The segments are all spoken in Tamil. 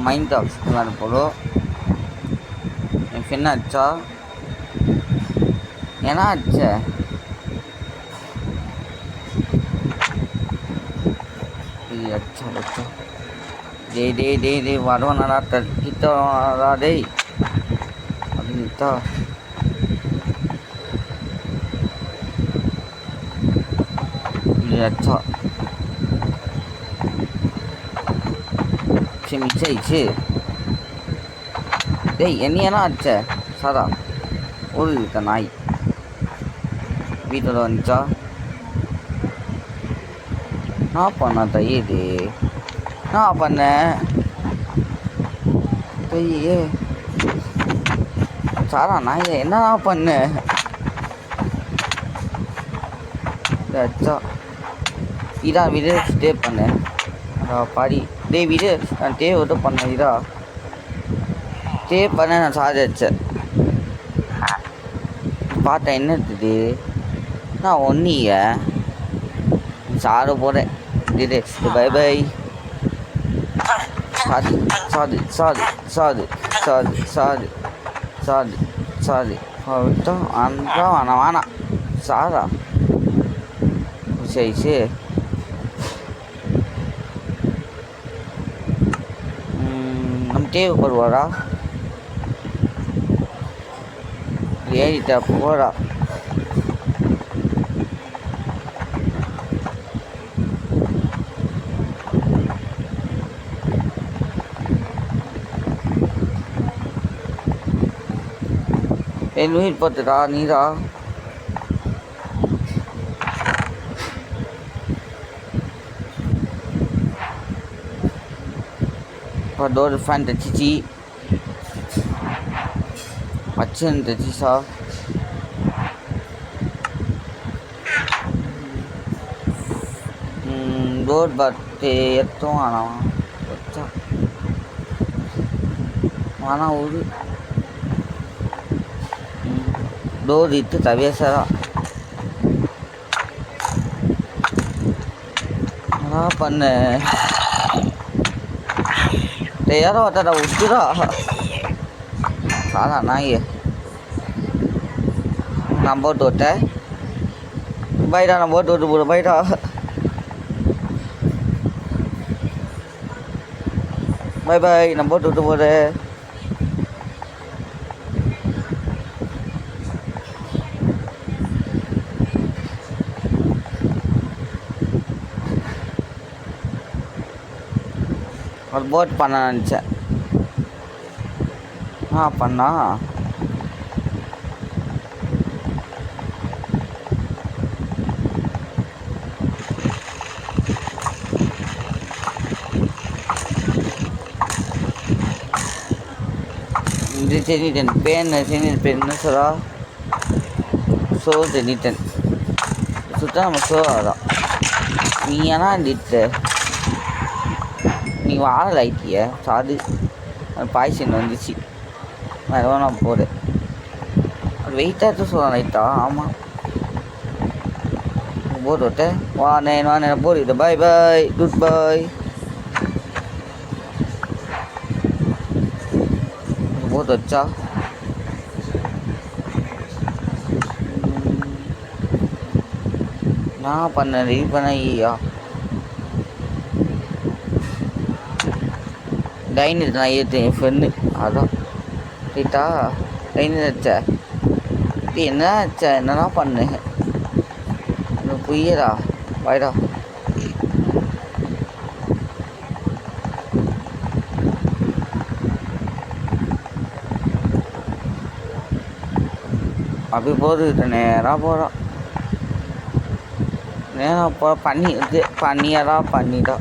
மைண்ட் ஆஃப் போலோ எனக்கு என்ன ஆச்சா என்ன ஆச்சு அச்சா அச்சா டேய் வருவானடா கிட்ட வரா டேய் அப்படின்ட்டா அச்சா சரி மிஸ் ஆயிடுச்சு டேய் என்னையனா ஆச்ச சாதா ஒரு இருக்க நாய் வீட்டில் வந்துச்சா நான் பண்ண தையது நான் பண்ணேன் தையே சாரா நாய் என்ன பண்ணேன் அச்சா இதா வீடு ஸ்டே பண்ணேன் பாடி டே வீடு நான் டே விட்டு பண்ணேன் இதா ஸ்டே பண்ண நான் சாதிச்சேன் பார்த்தேன் என்ன இருக்குது நான் ஒன்றிய சார போகிறேன் இது பை பை சாது சாது சாது சாது சாது சாது சாது சாது விட்டோம் வேணாம் சாரா சரி நம்ம தேவைப்படுவாரா ஏறிட்டா போகிறா என் உயிர் பார்த்துடா நீரா டோர் ஃபேன் தச்சிச்சு அச்சன் தச்சிச்சா டோர் பட்டு எத்தும் ஆனால் வச்சா ஆனால் ஒரு டோர் இட்டு தவியசரா நான் பண்ண யாரோ ஒருத்தடா விட்டுடா சாதா நாய் நான் போட்டு விட்டேன் பைடா நான் போட்டு விட்டு போடு பைடா பை பாய் நான் போட்டு விட்டு போகிறேன் ஒரு போட் பண்ண நினச்சேன் பண்ணா இது செஞ்சிட்டேன் பென்னு சொல்கிறா ஷோ செஞ்சிட்டேன் சுத்தம் நம்ம ஷோ ஆதான் நீ ஏன்னா இட்டு நீ வாழ லைட்டிய சாது பாய்சன் வந்துச்சு வேறு நான் போகிறேன் அது வெயிட்டாக சொல்லலாம் லைட்டா ஆமாம் போட்டு விட்டேன் வானே போடுது பாய் பாய் குட் பாய் போட்டு வச்சா நான் பண்ணேன் ரெடி பண்ண ஐயா டைனிங் நான் ஏற்றேன் என் ஃப்ரெண்டு அதான் ரைட்டா டைனிங் வச்சா இது என்ன ஆச்சா என்னடா பண்ணேன் எனக்கு புரியடா வாய்டா அப்படி போகுது நேராக போகிறான் நேராக போகிற பண்ணிட்டா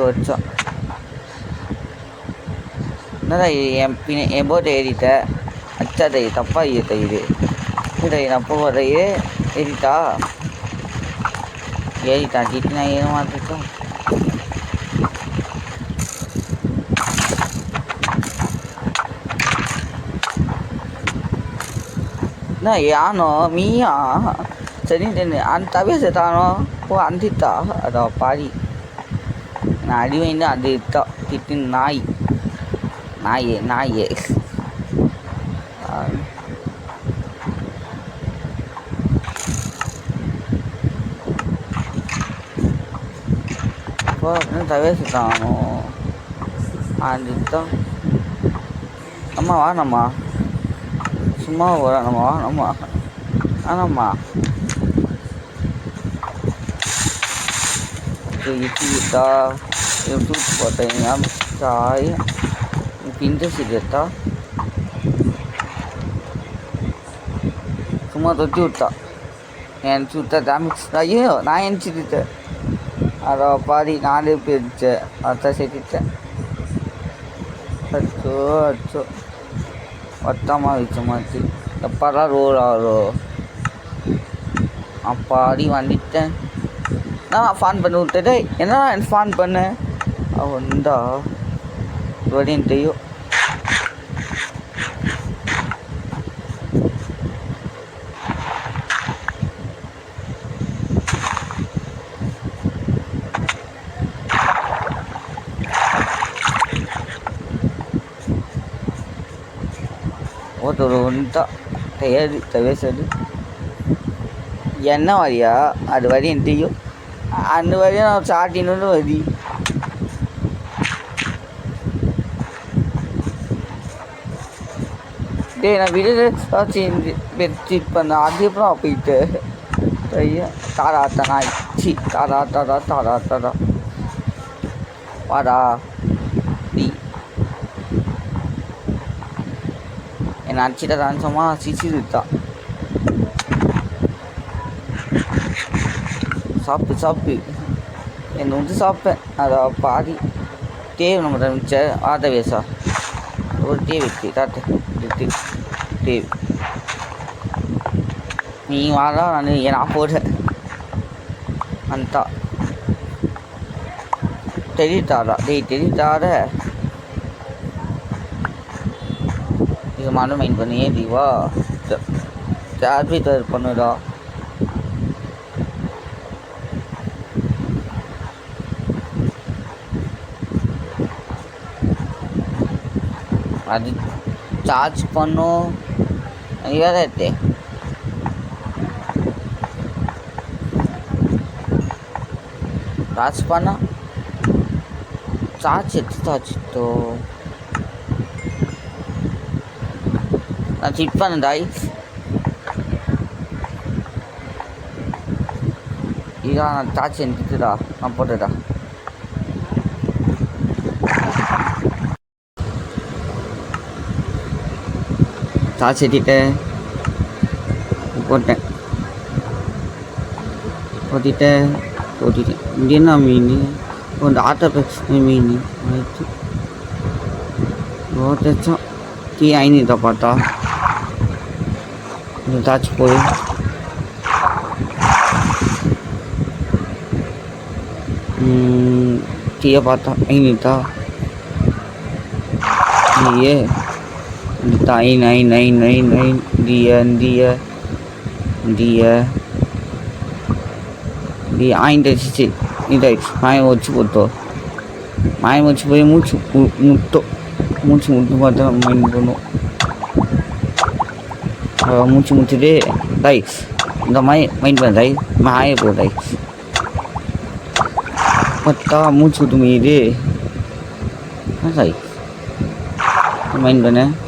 வச்சா என்னடா என் போட்டு ஏறிட்ட அச்சா தை தப்பாக இது இல்லை நான் போகிற ஏறிட்டான் திட்டி நான் ஏமாத்திட்டோம் என்ன யானோ மீயா சரி அந்த தவிர தானோ ஓ அந்தித்தா அதோ பாடி நான் அடி வாங்கிட்டு அது தான் திட்டு நாய் நாயே நாயே இப்போ தவேசிட்டானோ அதுதான் அம்மா வாணம்மா சும்மா வரணுமா வாணம்மா ஆனம்மா kita itu buatnya saya pintu sih kita cuma tuh juta yang juta damage aja nah yang cerita ada pari nade perce atas cerita aduh pertama itu mati kepala rola apa di wanita நான் ஃபான் பண்ணி விட்டுட்டு என்னடா எனக்கு ஃபான் பண்ண அவன்டா வடின்ட்டையோ ஒரு ஒன்றா தயாரி தவேசது என்ன வரியா அது வடின்ட்டையோ அந்த வரையும் நான் சாட்டின்னு வரி டே நான் வீடு பெட்ஷீட் பண்ண அதுக்கப்புறம் போயிட்டு ஐயா தாராத்தனா சி தாராத்தடா வாடா நீ என்னை அடிச்சிட்ட தான்சமா சிரிச்சுதான் சாப்பு என்னை வந்து சாப்பிட்டேன் அதை பாதி தேவை நம்ம மிச்ச ஆட்ட வேசா ஒரு தேவை தாட்டு தேவை நீ வாடா நான் போடுறேன் அந்த தெரியுதாடா தெரியுதாட இது மட்டும் மைண்ட் பண்ணி ஏடிவா சார்ஜ் பண்ணுடா அது சார்ஜ் பண்ணும் வேறு சார்ஜ் பண்ண சார்ஜ் எடுத்துட்டாச்சுட்டோ நான் செக் பண்ணேன்டாய் இதான் நான் சார்ஜ் எடுத்துடா நான் போட்டுடா சார்ஜ் ஏற்றிட்டேன் போட்டுட்டேன் இங்கே என்ன மீன் ಒಂದು ಆಟೋ ಪ್ರಶ್ನೆ ಮೀನು ಆಯಿತು ಹೋದ tea ಆಯ್ನಿದ್ದ ಪಾಟ ದಾಚಿಪೋಯಿ ಟೀಯ ಪಾಟ ಆಯ್ನಿದ್ದ ಟೀಯೇ Nain dia ain dari sisi ini dari main wajib betul main wajib boleh muncul pada main bunuh muncul deh guys nggak main bandai main boleh peta muncul tu mide apa main bandai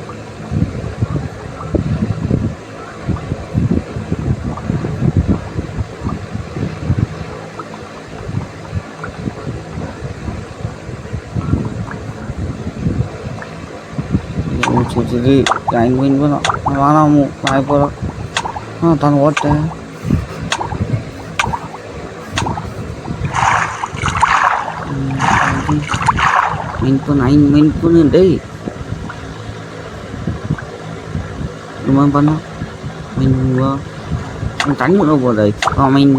jadi yang main pun mana mau main pun tan water main pun deh lumayan panas main gua tanya lo boleh main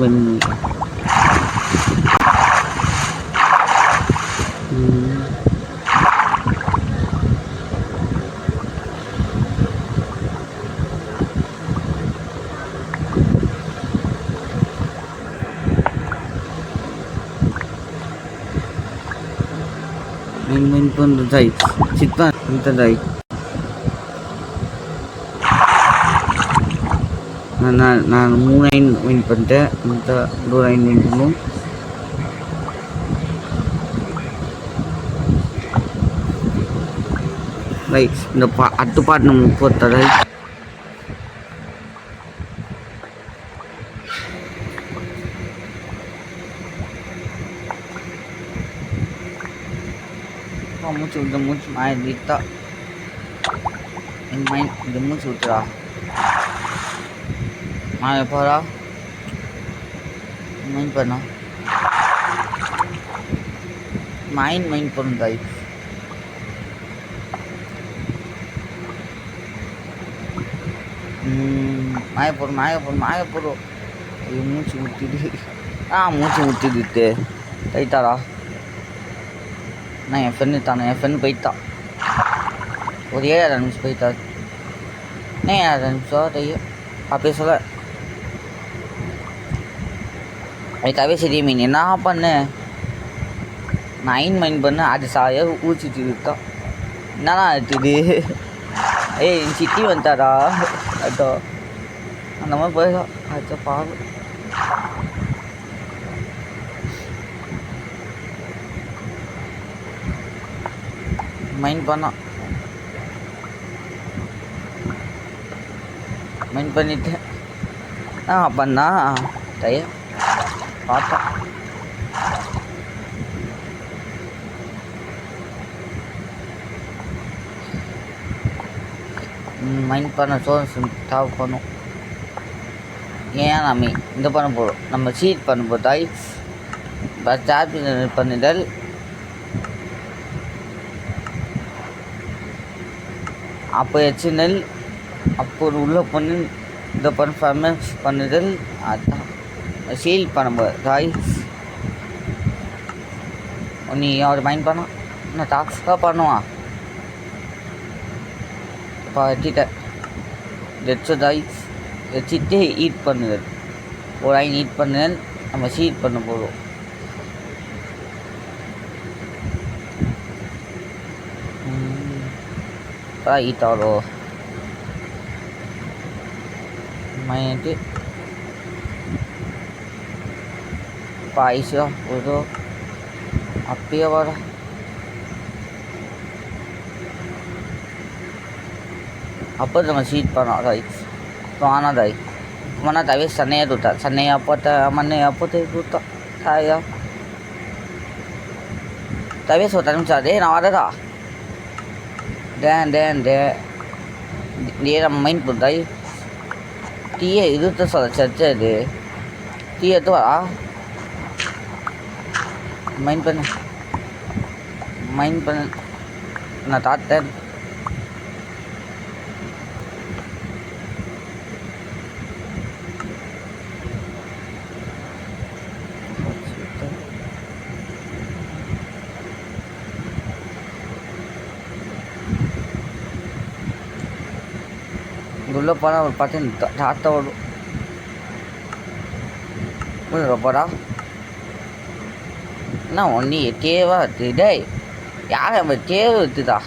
main pun tadi Cipta minta tadi நான் 3 லைன் வின் பண்ணிட்டேன். இந்த 2 லைன் வின் பண்ணும். ரைட் இந்த அடுத்த பாட்டு நம்ம போட்டதை மூச்சு விட்டு மூச்சு மாய விட்டா என் மைண்ட் இந்த மூச்சு விட்டுறா மாய போறா மைண்ட் பண்ணா மைண்ட் பண்ணும் தாய் மாய போடும் மூச்சு முட்டிடு மூச்சு முட்டிடுட்டு ரைட்டாடா நான் என் ஃப்ரெண்டு போயிட்டான் ஒரு 7 நிமிஷம் போயிட்டா நான் 7 நிமிஷம் தையும் அப்படி சொல்ல அதுக்காகவே சரி மீன் என்ன பண்ணு 9 மைண்ட் பண்ணு அது சாய ஊச்சிட்டு இருக்கான் என்னன்னா ஆட்டுது ஏய் என் சிட்டி வந்துட்டாரா அதோ அந்த மாதிரி போயிடும் அது பாவம் மைண்ட் பண்ணிட்டு பண்ணா டைய பார்த்தா மைண்ட் பண்ண ஸ்டாப் பண்ணும் ஏன் நம்ம இந்த பண்ண போகிறோம் நம்ம சீட் பண்ண போதாய் சார்ஜ் பண்ணிடல் அப்போ எச்சினல் அப்போ உள்ள பண்ணி இந்த பர்ஃபார்மன்ஸ் பண்ணுதல் அதான் சீல் பண்ணும்போது தாய் நீ அவர் மைண்ட் பண்ணா நான் டாக்ஸாக பண்ணுவான் இப்போ வச்சுட்டேன் தாய் வச்சுட்டு ஈட் பண்ணுதல் ஒரு ஐன் ஈட் பண்ணுதல் நம்ம சீட் பண்ண போதும் ஈட் ஆரோ மைண்டு பாய்ஸா ஒரு அப்பயே வர அப்போ நம்ம சீட் பண்ணோம் ரைட் ஆனா தாய் mana tak bisa sana tu tak sana apa tak mana apa tu tak saya tak bisa tak macam deh nak ada tak dan dia nak main pun tadi dia itu tu salah cerita deh dia tu main pun nak tak dulu pernah berpatin tak tahu mana pada nah ini kecewa tidak ya yang kecewa tidak